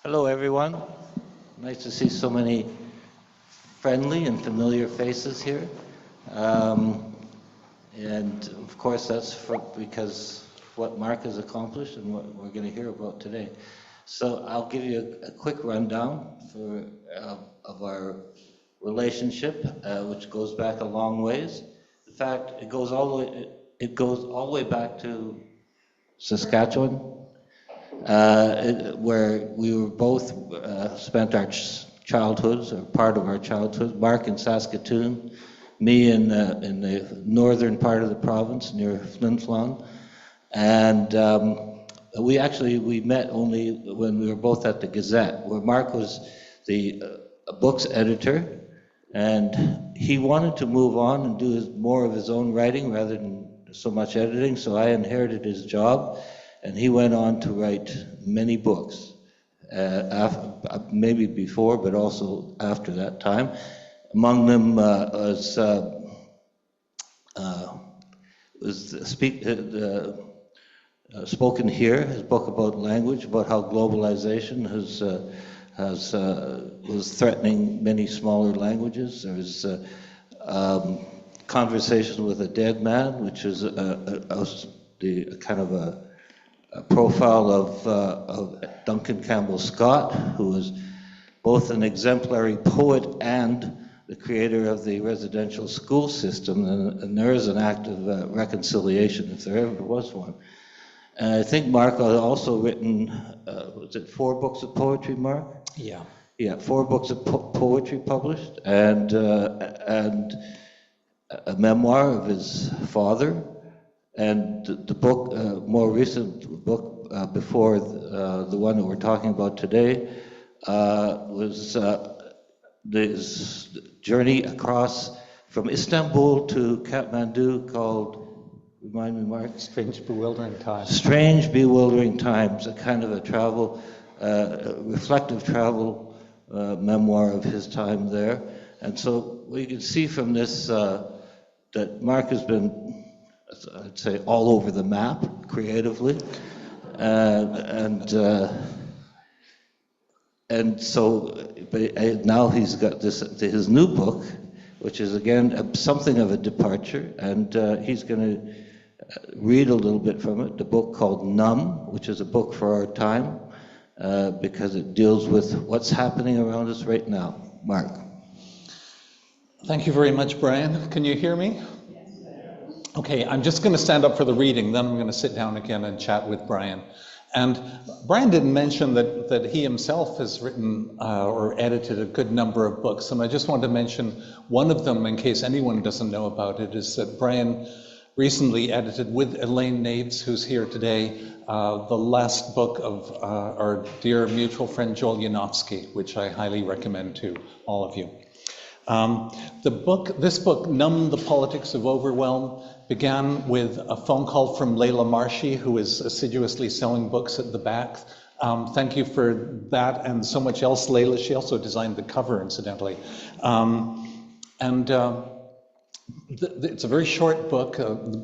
Hello, everyone. Nice to see so many friendly and familiar faces here. And of course, that's because what Mark has accomplished and what we're going to hear about today. So I'll give you a quick rundown of our relationship, which goes back a long ways. In fact, it goes all the way back to Saskatchewan, where we were both spent our childhoods, or part of our childhood. Mark in Saskatoon, me in the northern part of the province near Flin Flon, and we met only when we were both at the Gazette, where Mark was the books editor, and he wanted to move on and do more of his own writing rather than so much editing. So I inherited his job. And he went on to write many books, maybe before, but also after that time. Among them was Spoken Here, his book about language, about how globalization was threatening many smaller languages. There was Conversation with a Dead Man, which is the kind of a profile of Duncan Campbell Scott, who was both an exemplary poet and the creator of the residential school system, and there is an act of reconciliation, if there ever was one. And I think Mark had also written, was it 4 books of poetry, Mark? Yeah. Yeah, 4 books of poetry published, and a memoir of his father. And the book, more recent book before the one that we're talking about today, was this journey across from Istanbul to Kathmandu called, remind me, Mark? Strange, Bewildering Times. Strange, Bewildering Times, a kind of a travel, reflective travel memoir of his time there. And so we can see from this that Mark has been, I'd say, all over the map creatively, and so but now he's got his new book, which is again something of a departure, and he's going to read a little bit from it. The book called NUMB, which is a book for our time, because it deals with what's happening around us right now. Mark. Thank you very much, Brian. Can you hear me? Okay, I'm just going to stand up for the reading, then I'm going to sit down again and chat with Brian. And Brian didn't mention that he himself has written or edited a good number of books, and I just want to mention one of them in case anyone doesn't know about it, is that Brian recently edited with Elaine Naves, who's here today, the last book of our dear mutual friend Joel Yanofsky, which I highly recommend to all of you. This book, NUMB, The Politics of Overwhelm, began with a phone call from Layla Marshy, who is assiduously selling books at the back. Thank you for that and so much else, Layla. She also designed the cover, incidentally. It's a very short book.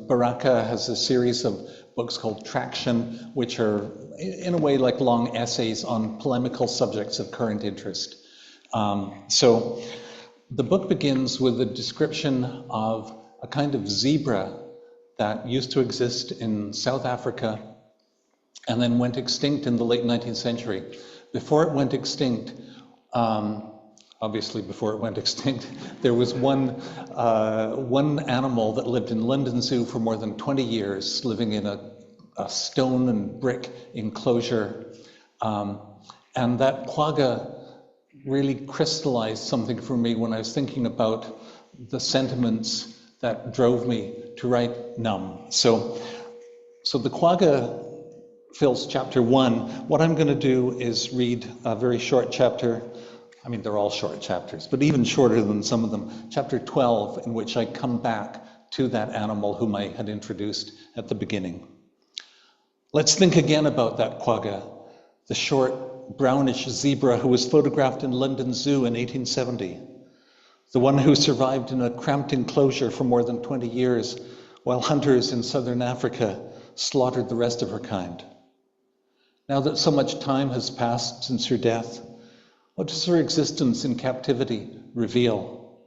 Baraka has a series of books called Traction, which are in a way like long essays on polemical subjects of current interest. So the book begins with a description of a kind of zebra that used to exist in South Africa and then went extinct in the late 19th century. Before it went extinct, obviously before it went extinct, there was one animal that lived in London Zoo for more than 20 years, living in a stone and brick enclosure. And that quagga really crystallized something for me when I was thinking about the sentiments that drove me to write NUMB. So the quagga fills chapter 1. What I'm going to do is read a very short chapter. I mean, they're all short chapters, but even shorter than some of them. Chapter 12, in which I come back to that animal whom I had introduced at the beginning. Let's think again about that quagga, the short brownish zebra who was photographed in London Zoo in 1870. The one who survived in a cramped enclosure for more than 20 years while hunters in southern Africa slaughtered the rest of her kind. Now that so much time has passed since her death, what does her existence in captivity reveal?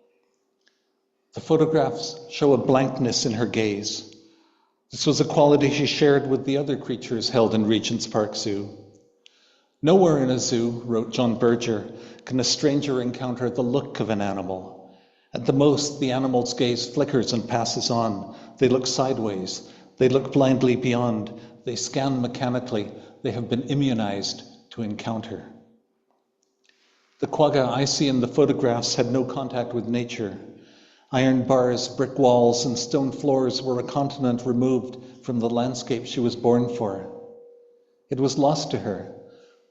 The photographs show a blankness in her gaze. This was a quality she shared with the other creatures held in Regent's Park Zoo. Nowhere in a zoo, wrote John Berger, can a stranger encounter the look of an animal. At the most, the animal's gaze flickers and passes on. They look sideways. They look blindly beyond. They scan mechanically. They have been immunized to encounter. The quagga I see in the photographs had no contact with nature. Iron bars, brick walls, and stone floors were a continent removed from the landscape she was born for. It was lost to her.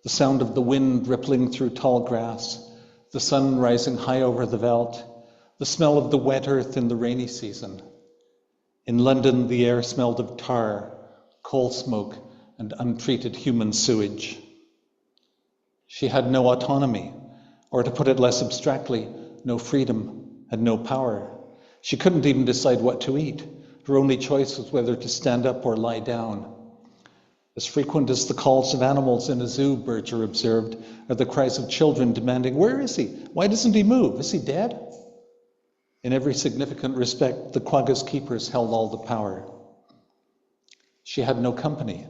The sound of the wind rippling through tall grass, the sun rising high over the veldt, the smell of the wet earth in the rainy season. In London, the air smelled of tar, coal smoke, and untreated human sewage. She had no autonomy, or to put it less abstractly, no freedom, had no power. She couldn't even decide what to eat. Her only choice was whether to stand up or lie down. As frequent as the calls of animals in a zoo, Berger observed, are the cries of children demanding, "Where is he? Why doesn't he move? Is he dead?" In every significant respect, the quagga's keepers held all the power. She had no company.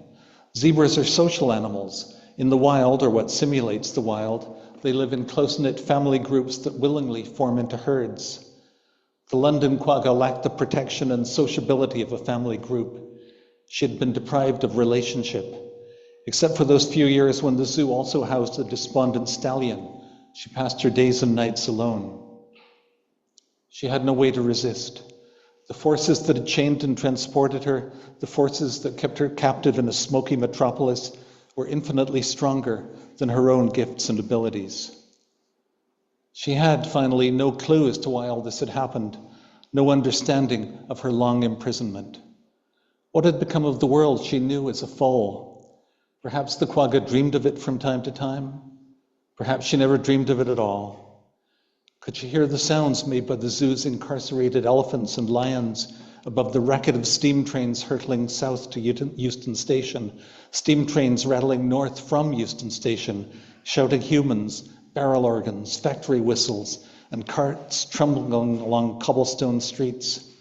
Zebras are social animals. In the wild, or what simulates the wild, they live in close-knit family groups that willingly form into herds. The London quagga lacked the protection and sociability of a family group. She had been deprived of relationship. Except for those few years when the zoo also housed a despondent stallion, she passed her days and nights alone. She had no way to resist. The forces that had chained and transported her, the forces that kept her captive in a smoky metropolis, were infinitely stronger than her own gifts and abilities. She had, finally, no clue as to why all this had happened, no understanding of her long imprisonment. What had become of the world she knew as a foal? Perhaps the quagga dreamed of it from time to time. Perhaps she never dreamed of it at all. Could she hear the sounds made by the zoo's incarcerated elephants and lions above the racket of steam trains hurtling south to Euston Station, steam trains rattling north from Euston Station, shouting humans, barrel organs, factory whistles, and carts trundling along cobblestone streets?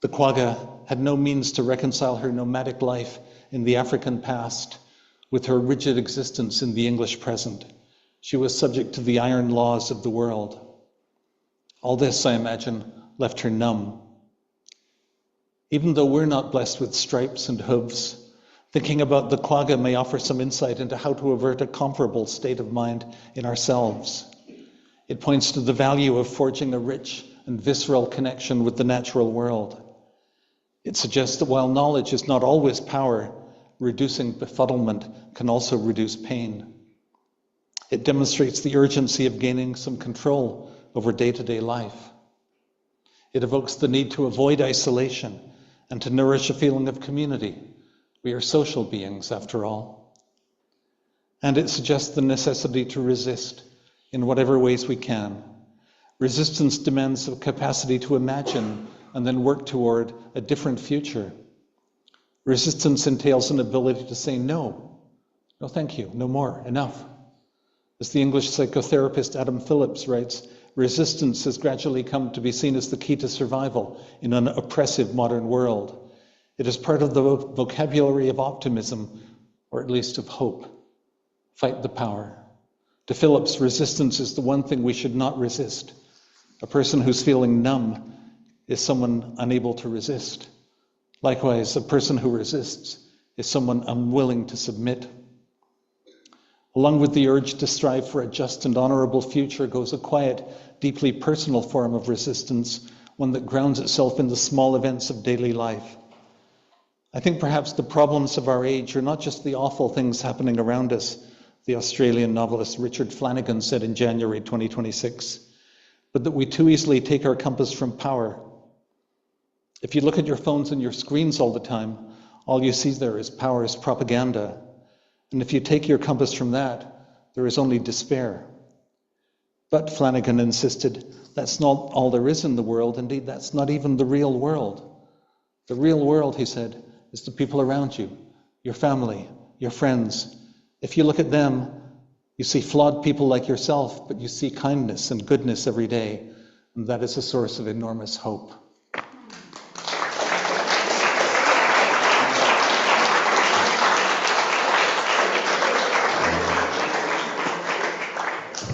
The quagga had no means to reconcile her nomadic life in the African past with her rigid existence in the English present. She was subject to the iron laws of the world. All this, I imagine, left her numb. Even though we're not blessed with stripes and hooves, thinking about the quagga may offer some insight into how to avert a comparable state of mind in ourselves. It points to the value of forging a rich and visceral connection with the natural world. It suggests that while knowledge is not always power, reducing befuddlement can also reduce pain. It demonstrates the urgency of gaining some control over day-to-day life. It evokes the need to avoid isolation and to nourish a feeling of community. We are social beings, after all. And it suggests the necessity to resist in whatever ways we can. Resistance demands a capacity to imagine and then work toward a different future. Resistance entails an ability to say no. No, thank you. No more. Enough. As the English psychotherapist Adam Phillips writes, resistance has gradually come to be seen as the key to survival in an oppressive modern world. It is part of the vocabulary of optimism, or at least of hope. Fight the power. To Phillips, resistance is the one thing we should not resist. A person who's feeling numb is someone unable to resist. Likewise, a person who resists is someone unwilling to submit. Along with the urge to strive for a just and honorable future goes a quiet, deeply personal form of resistance, one that grounds itself in the small events of daily life. I think perhaps the problems of our age are not just the awful things happening around us, the Australian novelist Richard Flanagan said in January 2026, but that we too easily take our compass from power. If you look at your phones and your screens all the time, all you see there is power as propaganda. And if you take your compass from that, there is only despair. But, Flanagan insisted, that's not all there is in the world. Indeed, that's not even the real world. The real world, he said, is the people around you, your family, your friends, If you look at them, you see flawed people like yourself, but you see kindness and goodness every day. And that is a source of enormous hope.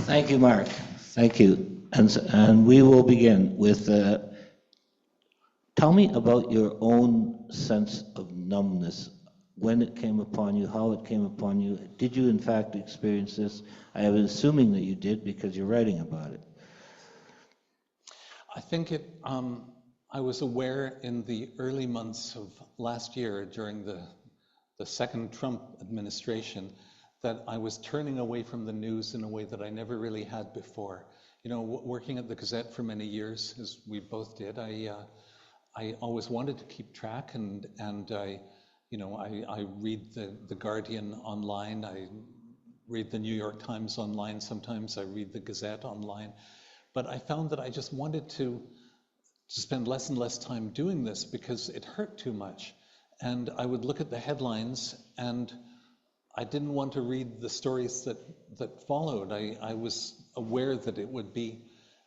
Thank you, Mark. Thank you. And we will begin with, tell me about your own sense of numbness, when it came upon you, how it came upon you. Did you in fact experience this? I am assuming that you did because you're writing about it. I think I was aware in the early months of last year during the second Trump administration that I was turning away from the news in a way that I never really had before. You know, working at the Gazette for many years, as we both did, I always wanted to keep track, and I read the Guardian online, I read the New York Times online sometimes, I read the Gazette online, but I found that I just wanted to spend less and less time doing this because it hurt too much. And I would look at the headlines and I didn't want to read the stories that followed. I was aware that it would be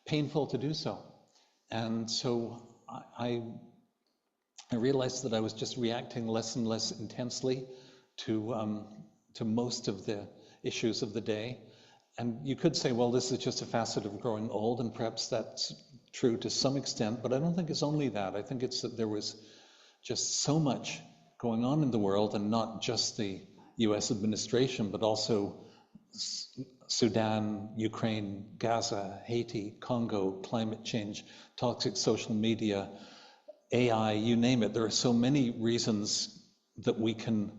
painful to do so. And so I realized that I was just reacting less and less intensely to most of the issues of the day. And you could say, well, this is just a facet of growing old, and perhaps that's true to some extent, but I don't think it's only that. I think it's that there was just so much going on in the world, and not just the US administration, but also Sudan, Ukraine, Gaza, Haiti, Congo, climate change, toxic social media, AI, you name it. There are so many reasons that we can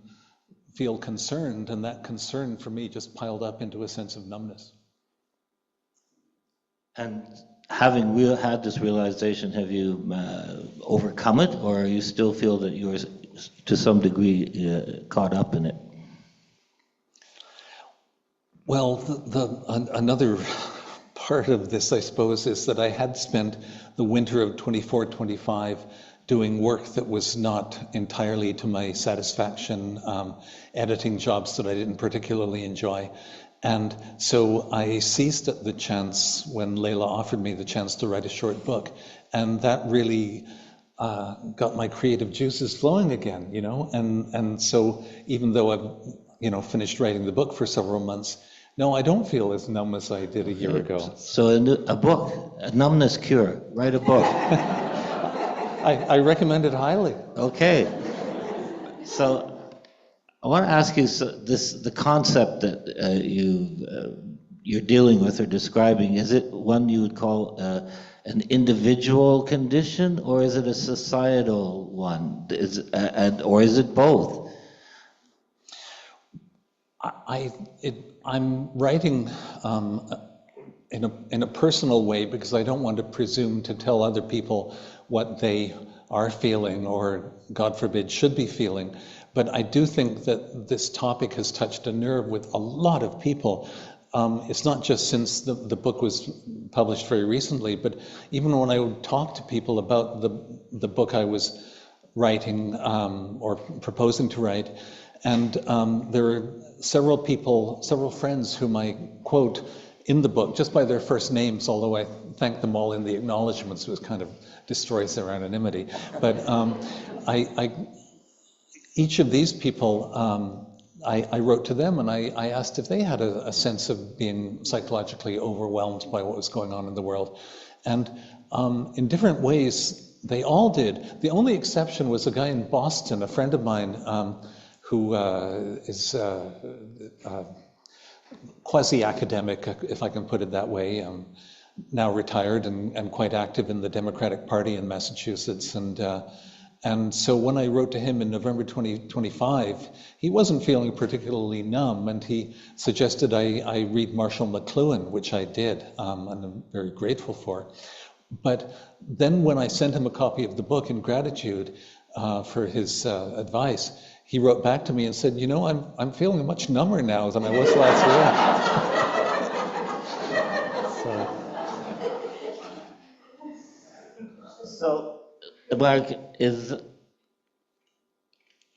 feel concerned, and that concern for me just piled up into a sense of numbness. And having had this realization, have you overcome it, or you still feel that you're to some degree caught up in it? Well, another part of this, I suppose, is that I had spent the winter of 24-25 doing work that was not entirely to my satisfaction, editing jobs that I didn't particularly enjoy. And so I seized at the chance when Layla offered me the chance to write a short book. And that really got my creative juices flowing again, you know? And so even though I've, finished writing the book for several months, no, I don't feel as numb as I did a year ago. So a book, a numbness cure, write a book. I recommend it highly. Okay. So I want to ask you the concept that you're dealing with or describing, is it one you would call an individual condition, or is it a societal one? Or is it both? I'm writing in a personal way because I don't want to presume to tell other people what they are feeling or, God forbid, should be feeling. But I do think that this topic has touched a nerve with a lot of people. It's not just since the book was published very recently, but even when I would talk to people about the book I was writing or proposing to write, and there are several friends whom I quote in the book just by their first names, although I thank them all in the acknowledgements, which kind of destroys their anonymity. But each of these people, I wrote to them and I asked if they had a sense of being psychologically overwhelmed by what was going on in the world. And in different ways, they all did. The only exception was a guy in Boston, a friend of mine, who is quasi-academic, if I can put it that way, now retired and quite active in the Democratic Party in Massachusetts. And so when I wrote to him in November 2025, he wasn't feeling particularly numb, and he suggested I read Marshall McLuhan, which I did, and I'm very grateful for. But then when I sent him a copy of the book in gratitude for his advice, he wrote back to me and said, I'm feeling much number now than I was last year. So, Mark,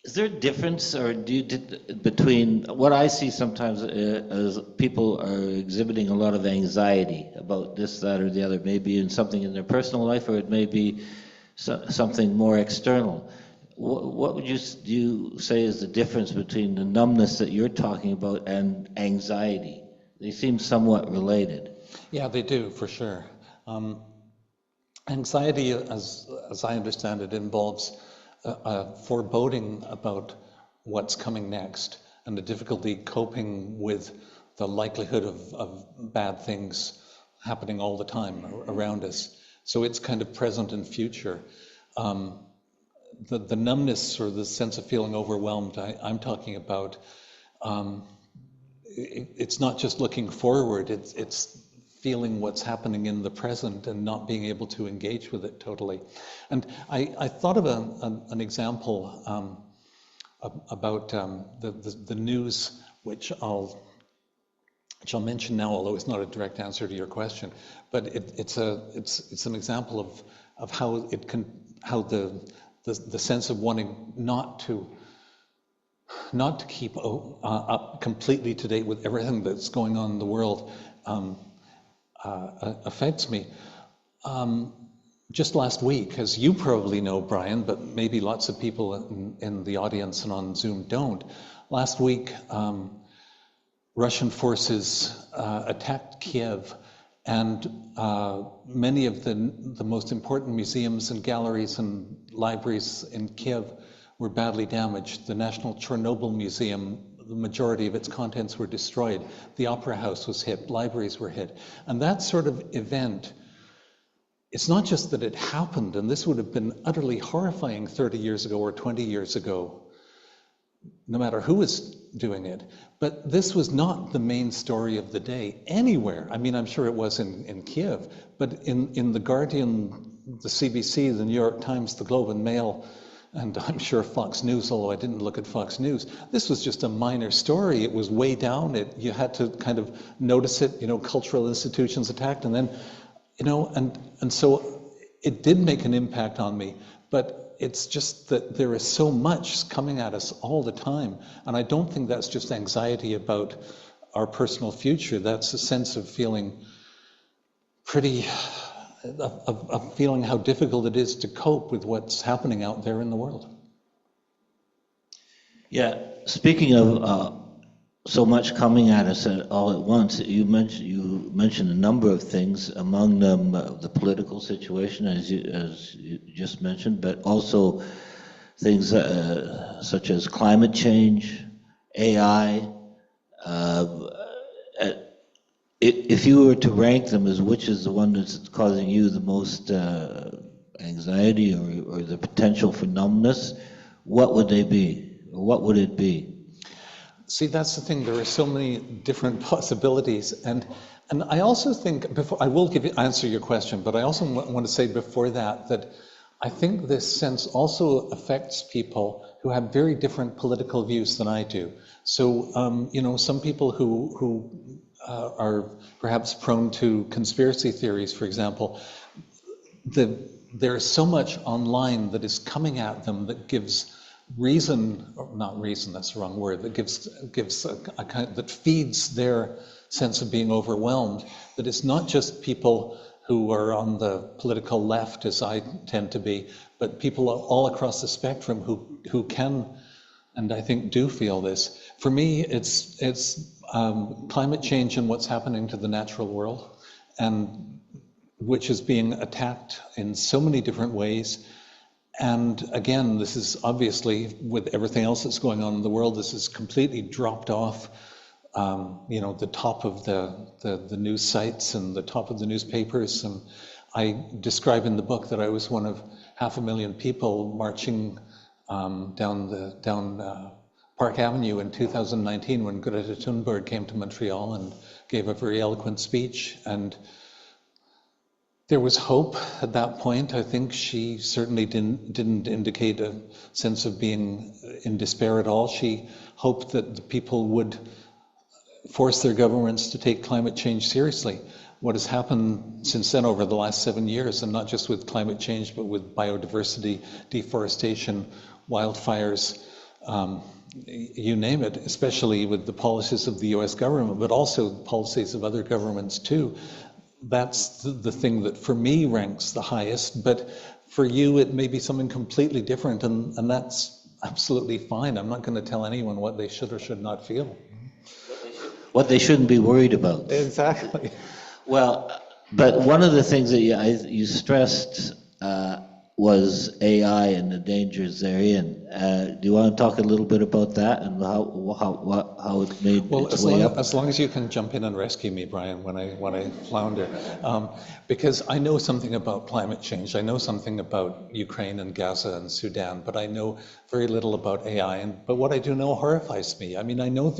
Is there a difference, or between what I see sometimes as people are exhibiting a lot of anxiety about this, that, or the other, maybe in something in their personal life, or it may be something more external. What would do you say is the difference between the numbness that you're talking about and anxiety? They seem somewhat related. Yeah, they do, for sure. Anxiety, as I understand it, involves a foreboding about what's coming next and the difficulty coping with the likelihood of bad things happening all the time around us. So it's kind of present and future. The numbness or the sense of feeling overwhelmed I'm talking about, it's not just looking forward, it's feeling what's happening in the present and not being able to engage with it totally. And I thought of an example about the news, which I'll mention now, although it's not a direct answer to your question. But it's an example of how the sense of wanting not to keep up completely to date with everything that's going on in the world affects me. Just last week, as you probably know, Brian, but maybe lots of people in the audience and on Zoom don't, last week Russian forces attacked Kiev, and many of the most important museums and galleries and libraries in Kiev were badly damaged. The National Chernobyl Museum, the majority of its contents were destroyed. The Opera House was hit, libraries were hit. And that sort of event, it's not just that it happened, and this would have been utterly horrifying 30 years ago or 20 years ago, no matter who was doing it. But this was not the main story of the day anywhere. I mean, I'm sure it was in Kiev, but in The Guardian, the CBC, the New York Times, the Globe and Mail, and I'm sure Fox News, although I didn't look at Fox News, this was just a minor story. It was way down. You had to kind of notice it, cultural institutions attacked, and then, and so it did make an impact on me. But it's just that there is so much coming at us all the time. And I don't think that's just anxiety about our personal future. That's a sense of feeling of feeling how difficult it is to cope with what's happening out there in the world. Yeah, speaking of so much coming at us all at once, you mentioned a number of things, among them the political situation, as you just mentioned, but also things such as climate change, AI. If you were to rank them as which is the one that's causing you the most anxiety or the potential for numbness, what would they be? Or what would it be? See, that's the thing. There are so many different possibilities, and I also think, before I will answer your question, but I also want to say before that I think this sense also affects people who have very different political views than I do. So, some people who are perhaps prone to conspiracy theories, for example, there's so much online that is coming at them that gives reason, or not reason, that's the wrong word, that gives a kind that feeds their sense of being overwhelmed, that it's not just people who are on the political left, as I tend to be, but people all across the spectrum who can, and I think do feel this. For me, it's climate change and what's happening to the natural world, and which is being attacked in so many different ways. And again, this is obviously, with everything else that's going on in the world, this is completely dropped off, the top of the news sites and the top of the newspapers. And I describe in the book that I was one of 500,000 people marching down Park Avenue in 2019 when Greta Thunberg came to Montreal and gave a very eloquent speech. And there was hope at that point. I think she certainly didn't indicate a sense of being in despair at all. She hoped that the people would force their governments to take climate change seriously. What has happened since then over the last 7 years, and not just with climate change, but with biodiversity, deforestation, wildfires, you name it, especially with the policies of the US government, but also policies of other governments too. That's the thing that for me ranks the highest, but for you it may be something completely different, and that's absolutely fine. I'm not going to tell anyone what they should or should not feel. What they shouldn't be worried about. Exactly. Well, but one of the things that you stressed was AI and the dangers therein. Do you want to talk a little bit about that and how it made its way up? As long as you can jump in and rescue me, Brian, when I flounder, because I know something about climate change. I know something about Ukraine and Gaza and Sudan, but I know very little about AI. But what I do know horrifies me. I mean, I know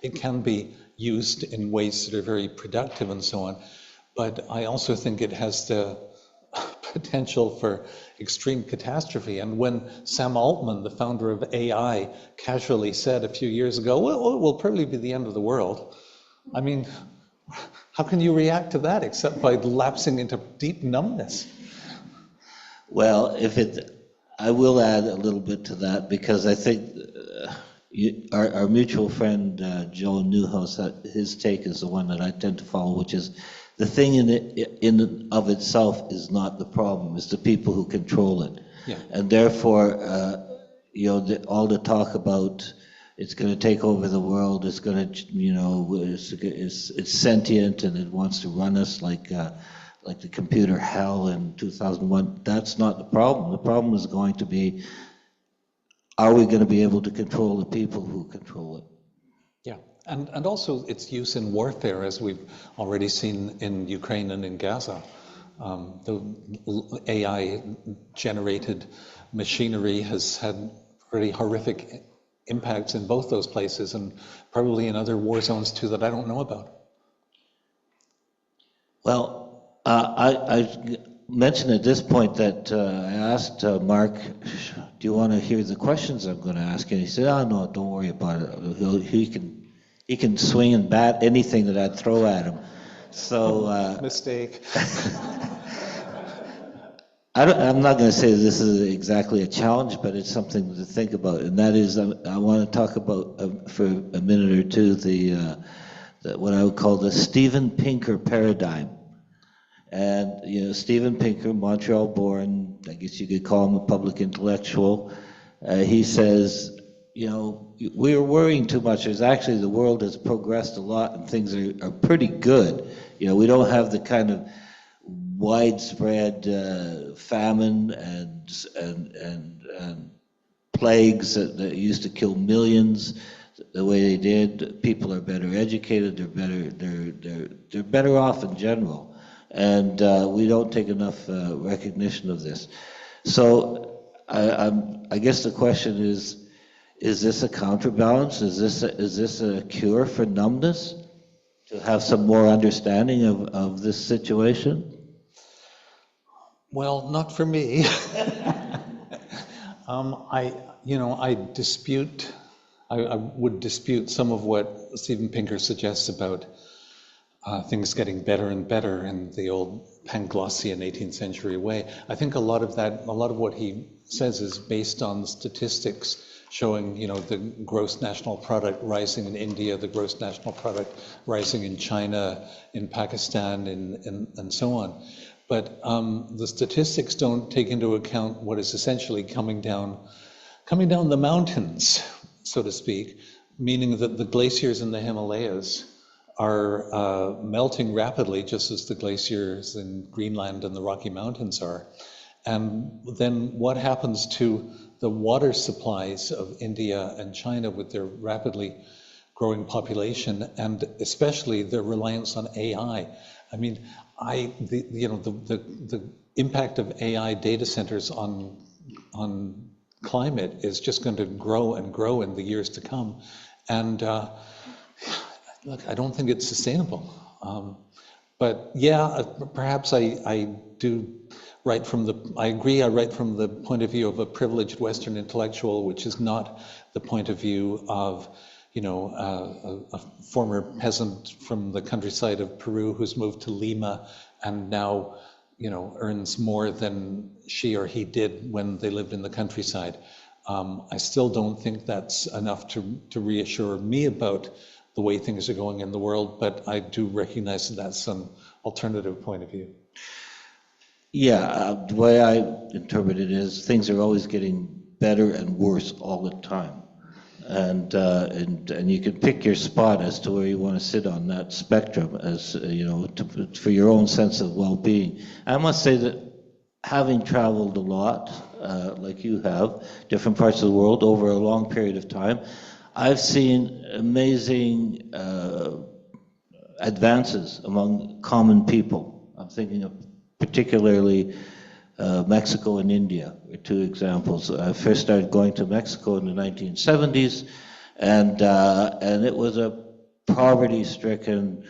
it can be used in ways that are very productive and so on, but I also think it has the potential for extreme catastrophe. And when Sam Altman, the founder of AI, casually said a few years ago, well, it will probably be the end of the world. I mean, how can you react to that except by lapsing into deep numbness? Well, I will add a little bit to that, because I think our mutual friend Joe Newhouse, his take is the one that I tend to follow, which is the thing in and of itself is not the problem. It's the people who control it. Yeah. And therefore, all the talk about it's going to take over the world, it's going to, it's sentient and it wants to run us like the computer hell in 2001. That's not the problem. The problem is going to be, are we going to be able to control the people who control it? Yeah, and also its use in warfare, as we've already seen in Ukraine and in Gaza. The AI-generated machinery has had pretty horrific impacts in both those places, and probably in other war zones too that I don't know about. Well, I mentioned at this point that I asked Mark, do you want to hear the questions I'm going to ask? And he said, oh, no, don't worry about it. He can swing and bat anything that I'd throw at him. So mistake. I'm not going to say this is exactly a challenge, but it's something to think about. And that is, I want to talk about for a minute or two the what I would call the Steven Pinker paradigm. And Steven Pinker, Montreal-born, I guess you could call him a public intellectual. He says, we are worrying too much. There's actually, the world has progressed a lot and things are pretty good. We don't have the kind of widespread famine and plagues that used to kill millions the way they did. People are better educated. They're better off in general. And we don't take enough recognition of this. So I guess the question is this a counterbalance? Is this a cure for numbness? To have some more understanding of this situation? Well, not for me. I would dispute some of what Steven Pinker suggests about things getting better and better in the old Panglossian 18th century way. I think a lot of what he says is based on statistics showing, the gross national product rising in India, the gross national product rising in China, in Pakistan, and so on. But the statistics don't take into account what is essentially coming down the mountains, so to speak, meaning that the glaciers in the Himalayas are melting rapidly, just as the glaciers in Greenland and the Rocky Mountains are. And then what happens to the water supplies of India and China with their rapidly growing population, and especially their reliance on AI? I mean, the impact of AI data centers on climate is just going to grow and grow in the years to come. And look, I don't think it's sustainable. But yeah, perhaps I do write from the point of view of a privileged Western intellectual, which is not the point of view of a former peasant from the countryside of Peru who's moved to Lima and now earns more than she or he did when they lived in the countryside. I still don't think that's enough to reassure me about the way things are going in the world, but I do recognize that that's an alternative point of view. Yeah, the way I interpret it is things are always getting better and worse all the time. And you can pick your spot as to where you want to sit on that spectrum as, for your own sense of well-being. I must say that having traveled a lot, like you have, different parts of the world over a long period of time, I've seen amazing advances among common people. I'm thinking of particularly Mexico and India are two examples. I first started going to Mexico in the 1970s, and it was a poverty-stricken,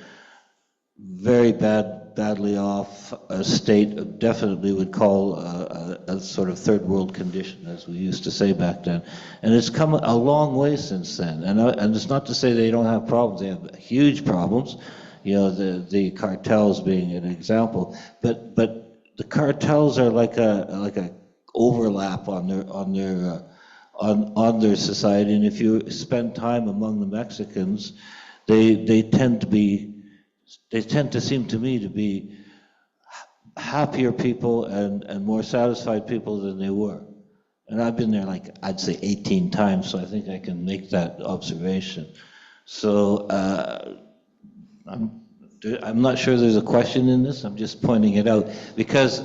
very badly off state, definitely would call a sort of third world condition, as we used to say back then. And it's come a long way since then. And it's not to say they don't have problems. They have huge problems, the cartels being an example. But the cartels are like a overlap on their society. And if you spend time among the Mexicans, they tend to seem to me to be happier people and more satisfied people than they were. And I've been there I'd say 18 times, so I think I can make that observation. So I'm not sure there's a question in this, I'm just pointing it out. Because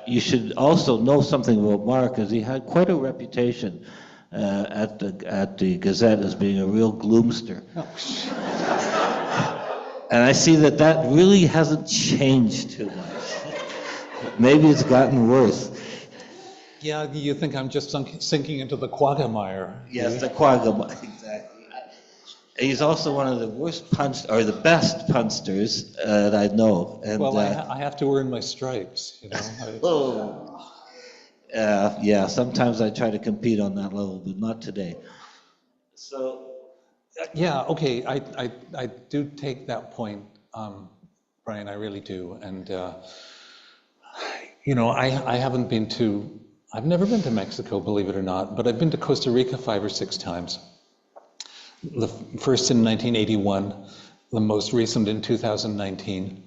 you should also know something about Mark, as he had quite a reputation at the Gazette as being a real gloomster. And I see that really hasn't changed too much. Maybe it's gotten worse. Yeah, you think I'm just sinking into the quagmire. Yes, the quagmire, exactly. He's also one of the the best punsters that I know. And, well, I have to earn my stripes, yeah, sometimes I try to compete on that level, but not today. So. Yeah, okay, I do take that point, Brian, I really do. And, I've never been to Mexico, believe it or not, but I've been to Costa Rica 5 or 6 times. The first in 1981, the most recent in 2019.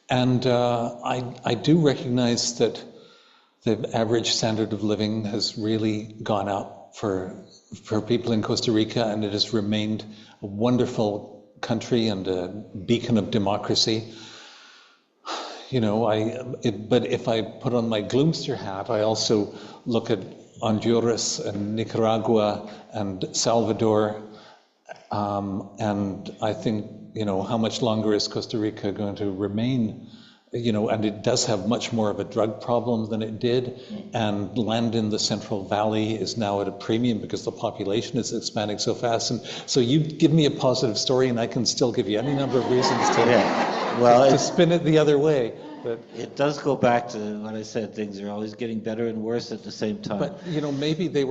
And I do recognize that the average standard of living has really gone up for people in Costa Rica, and it has remained a wonderful country and a beacon of democracy. But if I put on my gloomster hat, I also look at Honduras and Nicaragua and Salvador, and I think, how much longer is Costa Rica going to remain? And it does have much more of a drug problem than it did, and land in the Central Valley is now at a premium because the population is expanding so fast. And so you give me a positive story, and I can still give you any number of reasons to spin it the other way. But it does go back to what I said, things are always getting better and worse at the same time. But, maybe they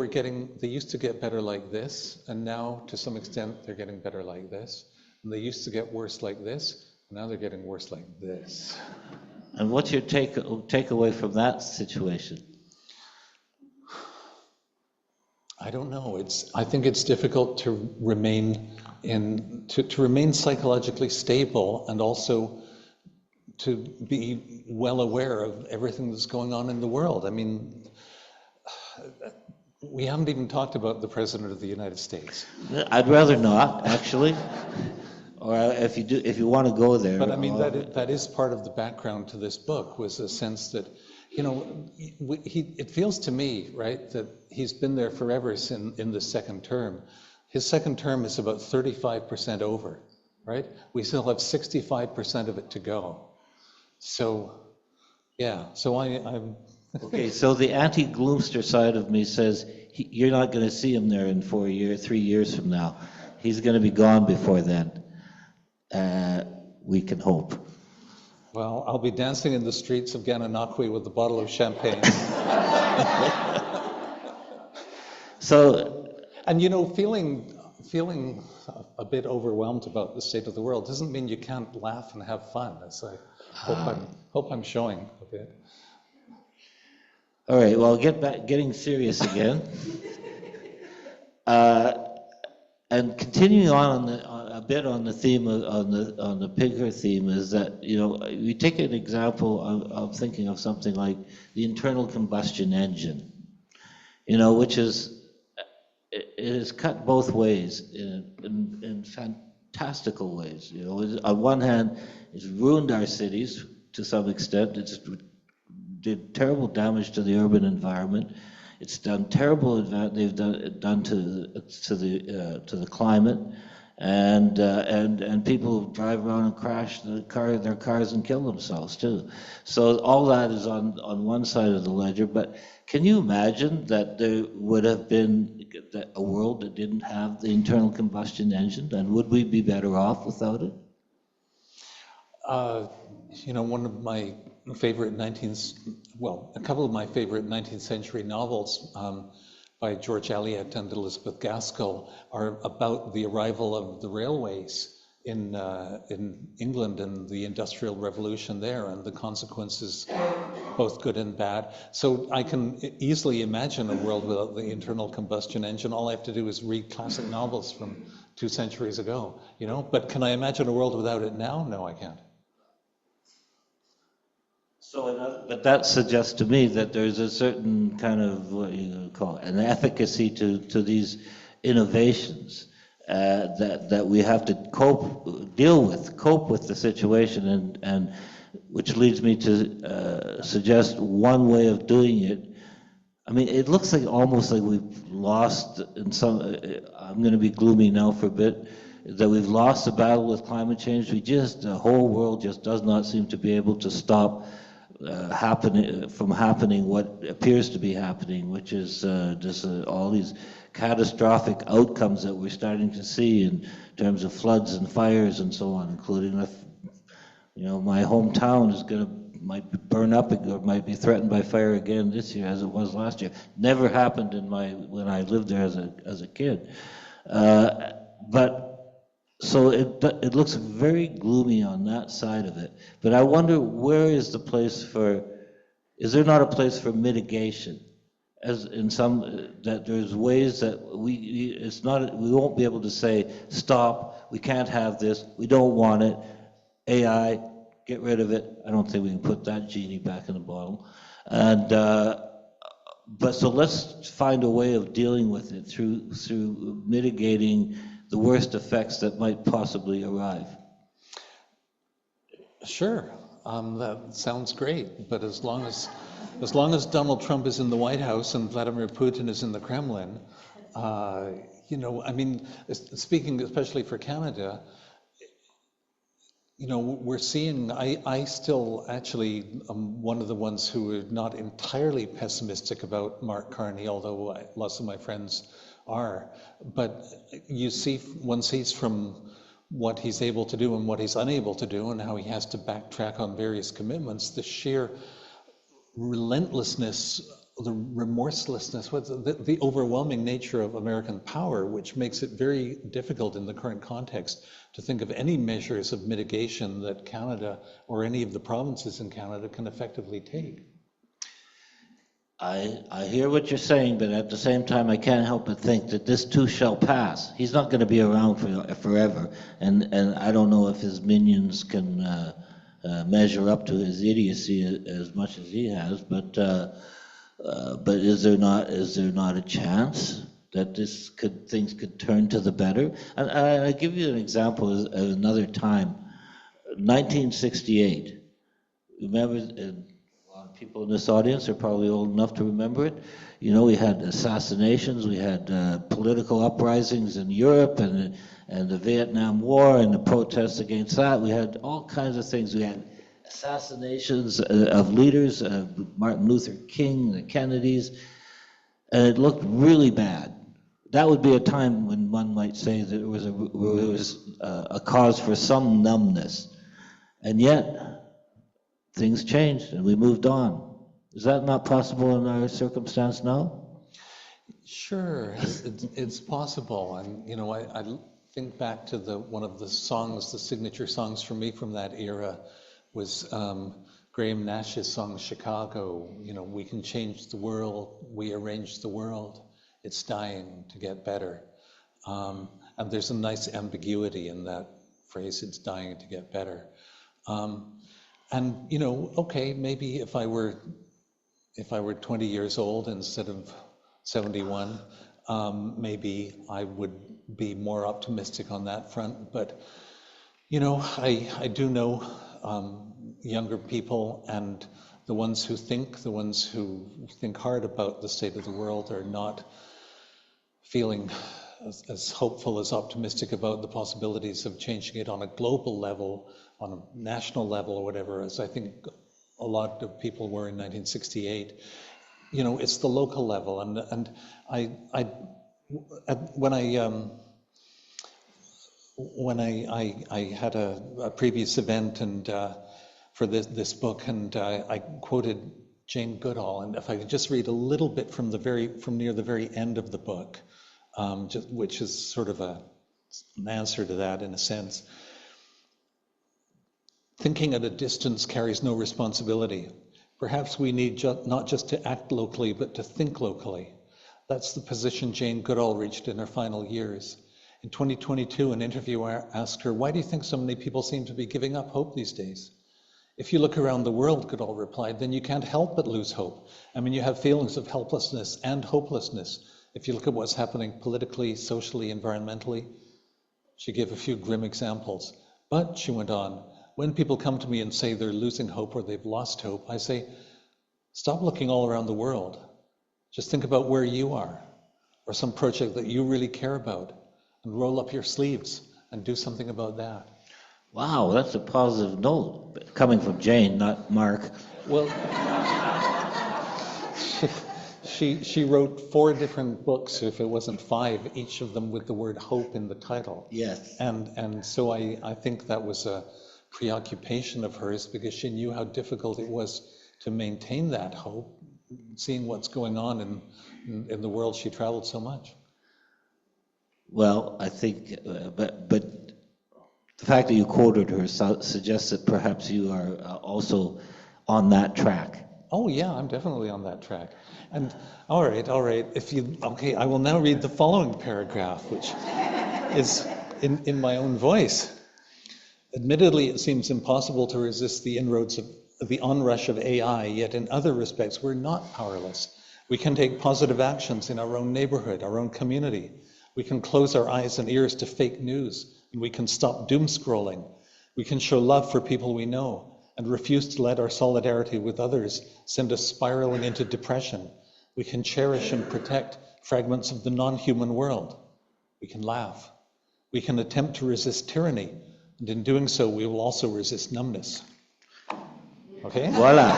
used to get better like this, and now to some extent they're getting better like this. And they used to get worse like this, and now they're getting worse like this. And what's your takeaway from that situation? I don't know. I think it's difficult to remain remain psychologically stable, and also to be well aware of everything that's going on in the world. I mean, we haven't even talked about the President of the United States. I'd rather not, actually. Or if you want to go there. But I mean, that is part of the background to this book, was a sense that, it feels to me, right, that he's been there forever in the second term. His second term is about 35% over, right? We still have 65% of it to go. So, yeah, so I'm... Okay, so the anti-gloomster side of me says, you're not going to see him there in 3 years from now. He's going to be gone before then. We can hope. Well, I'll be dancing in the streets of Gananoque with a bottle of champagne. So, and feeling a bit overwhelmed about the state of the world doesn't mean you can't laugh and have fun, as I hope I'm showing a bit. All right, well, getting serious again. And continuing on a bit on the theme of, on the Pigger theme is that, you know, we take an example of thinking of something like the internal combustion engine, you know, which is, it is cut both ways in fantastical ways. You know, on one hand, it's ruined our cities to some extent. It's did terrible damage to the urban environment. It's done terrible. They've done to the climate, and people drive around and crash their cars and kill themselves too. So all that is on one side of the ledger. But can you imagine that there would have been a world that didn't have the internal combustion engine, and would we be better off without it? You know, one of my favorite a couple of my favorite 19th century novels by George Eliot and Elizabeth Gaskell are about the arrival of the railways in England and the Industrial Revolution there, and the consequences, both good and bad. So I can easily imagine a world without the internal combustion engine. All I have to do is read classic novels from 2 centuries ago, you know. But can I imagine a world without it now? No, I can't. But that suggests to me that there's a certain kind of, what you call it, an efficacy to these innovations that we have to cope with the situation, and which leads me to suggest one way of doing it. I mean, it looks like almost like we've lost in some. I'm going to be gloomy now for a bit. That we've lost the battle with climate change. The whole world just does not seem to be able to stop happening what appears to be happening, which is all these catastrophic outcomes that we're starting to see in terms of floods and fires and so on, including my hometown might burn up or might be threatened by fire again this year as it was last year. Never happened when I lived there as a kid, but. So it looks very gloomy on that side of it. But I wonder, where is the place is there not a place for mitigation? As in that there's ways that we won't be able to say, stop, we can't have this, we don't want it, AI, get rid of it. I don't think we can put that genie back in the bottle. And but so let's find a way of dealing with it through mitigating the worst effects that might possibly arrive. Sure, that sounds great. But as long as Donald Trump is in the White House and Vladimir Putin is in the Kremlin, you know, I mean, speaking especially for Canada, you know, we're seeing. I still actually am one of the ones who are not entirely pessimistic about Mark Carney, although lots of my friends are. But one sees from what he's able to do and what he's unable to do, and how he has to backtrack on various commitments, the sheer relentlessness, the remorselessness, the overwhelming nature of American power, which makes it very difficult in the current context to think of any measures of mitigation that Canada or any of the provinces in Canada can effectively take. I hear what you're saying, but at the same time, I can't help but think that this too shall pass. He's not going to be around forever, and I don't know if his minions can measure up to his idiocy as much as he has. But is there not a chance that things could turn to the better? And I give you an example of another time, 1968. Remember? People in this audience are probably old enough to remember it. You know, we had assassinations, we had political uprisings in Europe, and the Vietnam War and the protests against that. We had all kinds of things. We had assassinations of leaders, Martin Luther King, the Kennedys, and it looked really bad. That would be a time when one might say that it was a cause for some numbness, and yet things changed and we moved on. Is that not possible in our circumstance now? Sure, it's possible. And you know, I think back to one of the songs, the signature songs for me from that era was Graham Nash's song Chicago. You know, we can change the world, we arrange the world. it's dying to get better. And there's a nice ambiguity in that phrase, it's dying to get better. And okay, maybe if I were 20 years old instead of 71, maybe I would be more optimistic on that front. But I do know younger people, and the ones who think hard about the state of the world are not feeling as hopeful, as optimistic about the possibilities of changing it on a global level, on a national level or whatever, as I think a lot of people were in 1968. It's the local level, and when I had a previous event and for this book, and I quoted Jane Goodall, and if I could just read a little bit from near the very end of the book, which is sort of an answer to that in a sense. Thinking at a distance carries no responsibility. Perhaps we need not just to act locally, but to think locally. That's the position Jane Goodall reached in her final years. In 2022, an interviewer asked her, "Why do you think so many people seem to be giving up hope these days?" "If you look around the world," Goodall replied, "then you can't help but lose hope. I mean, you have feelings of helplessness and hopelessness. If you look at what's happening politically, socially, environmentally." She gave a few grim examples. "But," she went on, "when people come to me and say they're losing hope or they've lost hope, I say, stop looking all around the world. Just think about where you are, or some project that you really care about, and roll up your sleeves and do something about that." Wow, that's a positive note, coming from Jane, not Mark. Well, she wrote 4 different books, if it wasn't 5, each of them with the word hope in the title. Yes. And so I think that was a preoccupation of hers, because she knew how difficult it was to maintain that hope, seeing what's going on in the world. She traveled so much. Well, I think, but the fact that you quoted her suggests that perhaps you are also on that track. Oh yeah, I'm definitely on that track. And all right. I will now read the following paragraph, which is in my own voice. "Admittedly, it seems impossible to resist the inroads of the onrush of AI, yet in other respects, we're not powerless. We can take positive actions in our own neighborhood, our own community. We can close our eyes and ears to fake news, and we can stop doom scrolling. We can show love for people we know, and refuse to let our solidarity with others send us spiraling into depression. We can cherish and protect fragments of the non-human world. We can laugh. We can attempt to resist tyranny, and in doing so, we will also resist numbness." Okay? Voila.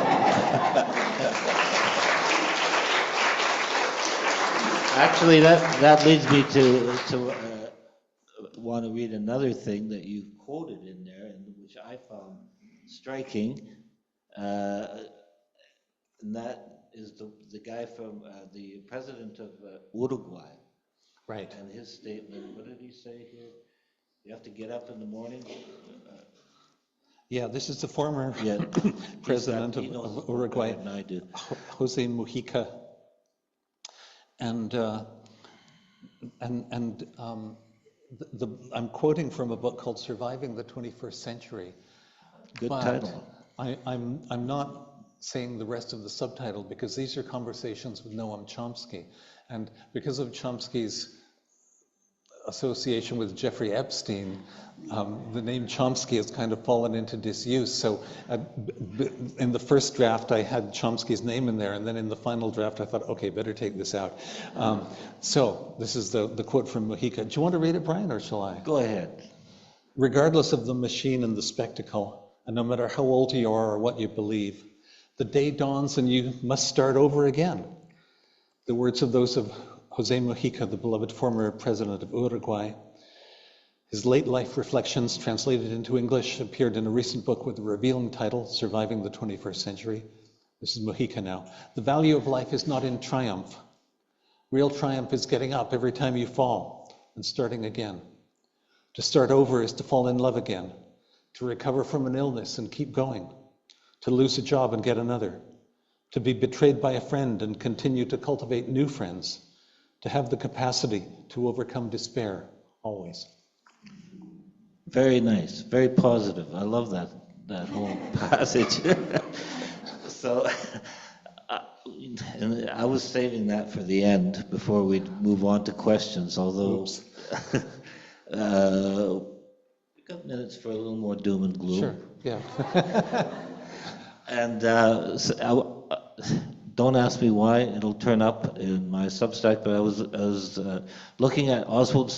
Actually, that leads me to want to read another thing that you quoted in there, and which I found striking, and that is the guy from the president of Uruguay. Right. And his statement, what did he say here? You have to get up in the morning. Yeah, this is the former president of Uruguay, and I do. Jose Mujica, and I'm quoting from a book called "Surviving the 21st Century." Good but title. I'm not saying the rest of the subtitle, because these are conversations with Noam Chomsky, and because of Chomsky's association with Jeffrey Epstein, the name Chomsky has kind of fallen into disuse. So in the first draft, I had Chomsky's name in there, and then in the final draft, I thought, okay, better take this out. So this is the quote from Mujica. Do you want to read it, Brian, or shall I? Go ahead. "Regardless of the machine and the spectacle, and no matter how old you are or what you believe, the day dawns and you must start over again." The words of those of Jose Mujica, the beloved former president of Uruguay. His late life reflections, translated into English, appeared in a recent book with the revealing title, "Surviving the 21st Century." This is Mujica now. "The value of life is not in triumph. Real triumph is getting up every time you fall and starting again. To start over is to fall in love again, to recover from an illness and keep going, to lose a job and get another, to be betrayed by a friend and continue to cultivate new friends, to have the capacity to overcome despair, always. Very nice, very positive. I love that whole passage. So, and I was saving that for the end before we move on to questions, although we got minutes for a little more doom and gloom. Sure, yeah. And don't ask me why, it'll turn up in my Substack, but I was looking at Oswald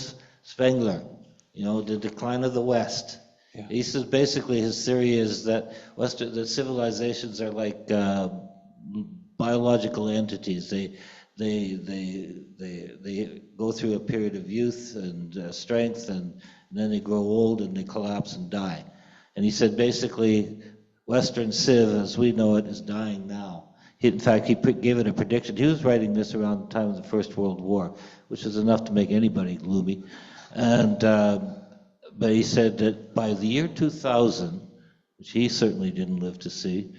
Spengler, The Decline of the West. Yeah. He says basically his theory is that that civilizations are like biological entities. They go through a period of youth and strength, and then they grow old and they collapse and die. And he said basically Western Civ, as we know it, is dying now. In fact, he gave it a prediction. He was writing this around the time of the First World War, which is enough to make anybody gloomy. And but he said that by the year 2000, which he certainly didn't live to see,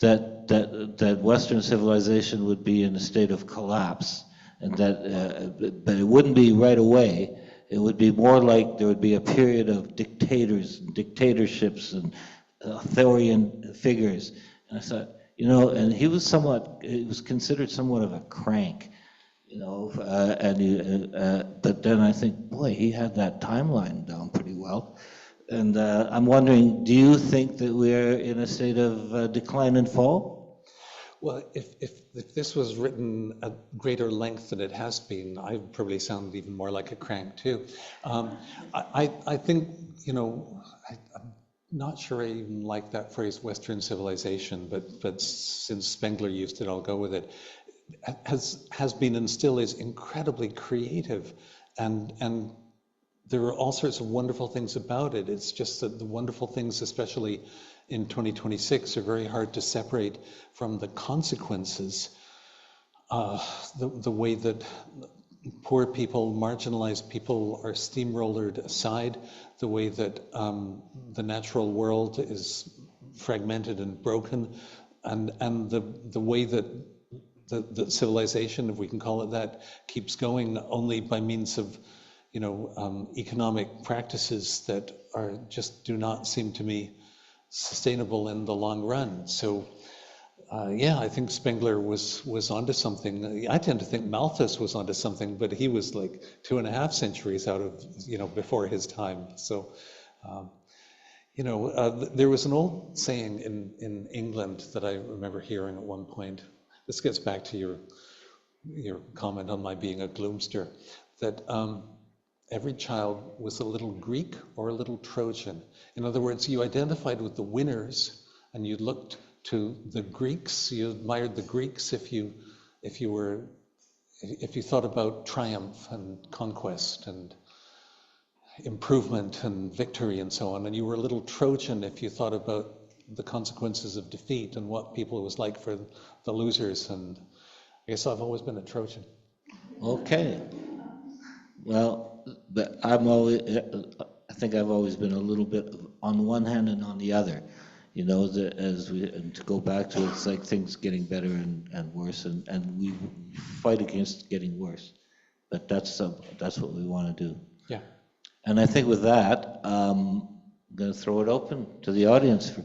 that Western civilization would be in a state of collapse, and but it wouldn't be right away. It would be more like there would be a period of dictators and dictatorships and authoritarian figures. And I thought, and he was considered somewhat of a crank, but then I think, boy, he had that timeline down pretty well. And I'm wondering, do you think that we're in a state of decline and fall? Well, if this was written at greater length than it has been, I probably sound even more like a crank too. I think, I'm not sure I even like that phrase, Western civilization, but since Spengler used it, I'll go with it. Has been and still is incredibly creative, and there are all sorts of wonderful things about it. It's just that the wonderful things, especially in 2026, are very hard to separate from the consequences. The way that poor people, marginalized people are steamrollered aside, the way that the natural world is fragmented and broken, and the way that the civilization, if we can call it that, keeps going only by means of economic practices that do not seem to me sustainable in the long run. So I think Spengler was onto something. I tend to think Malthus was onto something, but he was like 2.5 centuries out of before his time. So there was an old saying in England that I remember hearing at one point. This gets back to your comment on my being a gloomster, that every child was a little Greek or a little Trojan. In other words, you identified with the winners and you looked to the Greeks. You admired the Greeks if you thought about triumph and conquest and improvement and victory and so on. And you were a little Trojan if you thought about the consequences of defeat and what it was like for the losers. And I guess I've always been a Trojan. Okay. Well, but I think I've always been a little bit on one hand and on the other. And to go back to it, it's like things getting better and worse, and we fight against getting worse. But that's what we want to do. Yeah. And I think with that, I'm going to throw it open to the audience for